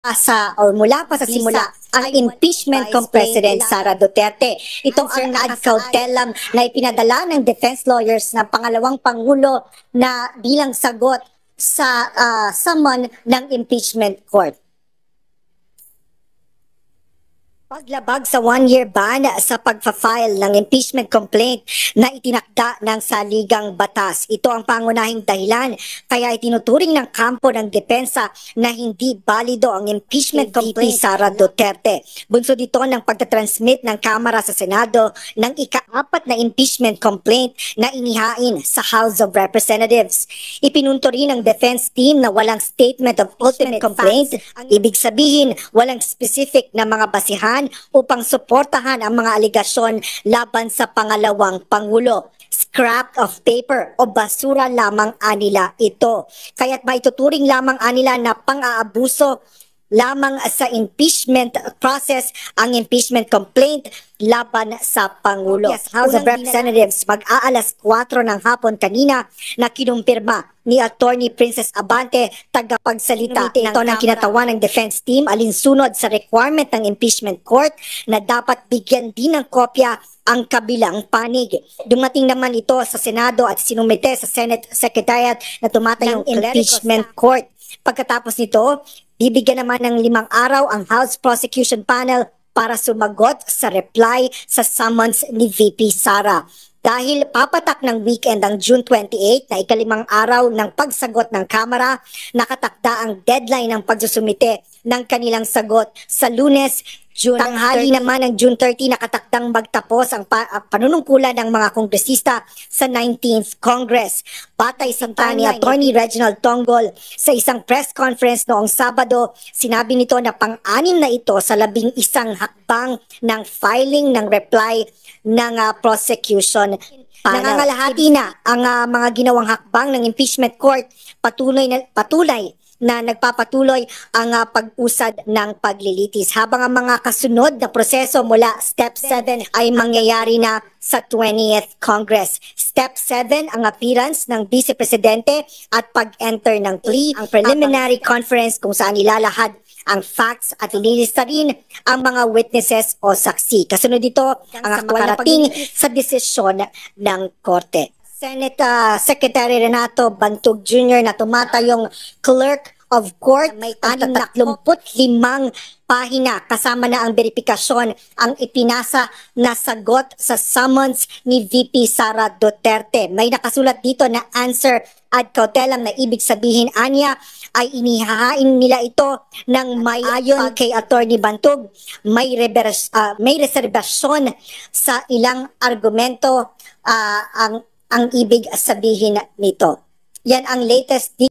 Mula pa sa simula ang impeachment kong President Sara Duterte. Ito ang ad cautelam na ipinadala ng defense lawyers na pangalawang Pangulo na bilang sagot sa summon ng impeachment court. Paglabag sa one-year ban sa pagpa-file ng impeachment complaint na itinakda ng saligang batas. Ito ang pangunahing dahilan kaya itinuturing ng kampo ng depensa na hindi balido ang impeachment complaint Sara Duterte. Bunso dito ng pagtatransmit ng Kamara sa Senado ng ika-4 na impeachment complaint na inihain sa House of Representatives. Ipinunto rin ng defense team na walang statement of ultimate complaint. Ibig sabihin, walang specific na mga basihan upang suportahan ang mga aligasyon laban sa pangalawang Pangulo. Scrap of paper o basura lamang anila ito. Kaya't maituturing lamang anila na pang-aabuso lamang sa impeachment process ang impeachment complaint laban sa Pangulo. Yes, House of Representatives mag-aalas 4 ng hapon kanina na kinumpirma ni Attorney Princess Abante, tagapagsalita ito ng kinatawan ng defense team alinsunod sa requirement ng impeachment court na dapat bigyan din ng kopya ang kabilang panig. Dumating naman ito sa Senado at sinumite sa Senate Secretariat na tumatayong impeachment court. Pagkatapos nito, bibigyan naman ng 5 araw ang House Prosecution Panel para sumagot sa reply sa summons ni VP Sara. Dahil papatak ng weekend ang June 28 na ika-5 araw ng pagsagot ng Kamara, nakatakda ang deadline ng pagsusumite ng kanilang sagot sa Lunes, June 30. Tanghali naman ng June 30 nakatakdang magtapos ang panunungkulan ng mga kongresista sa 19th Congress. Batay sa ni Attorney Reginald Tonggol sa isang press conference noong Sabado, sinabi nito na pang-anim na ito sa 11 hakbang ng filing ng reply ng prosecution. Nangangalahati na ang mga ginawang hakbang ng impeachment court, patuloy na nagpapatuloy ang pag-usad ng paglilitis. Habang ang mga kasunod na proseso mula Step 7 ay mangyayari na sa 20th Congress. Step 7 ang appearance ng Vice Presidente at pag-enter ng plea, ang preliminary conference kung saan ilalahad ang facts at ililista rin ang mga witnesses o saksi. Kasunod dito ang aktwal na pagdating sa desisyon ng Korte. Senate Secretary Renato Bantog Jr. na tumatayong Clerk of Court, may 35 pahina kasama na ang verifikasyon ang ipinasa na sagot sa summons ni VP Sara Duterte. May nakasulat dito na answer ad cautelam na ibig sabihin anya ay inihahain nila ito ng may ayon kay Attorney Bantog, may reserbasyon sa ilang argumento ang ibig sabihin nito. Yan ang latest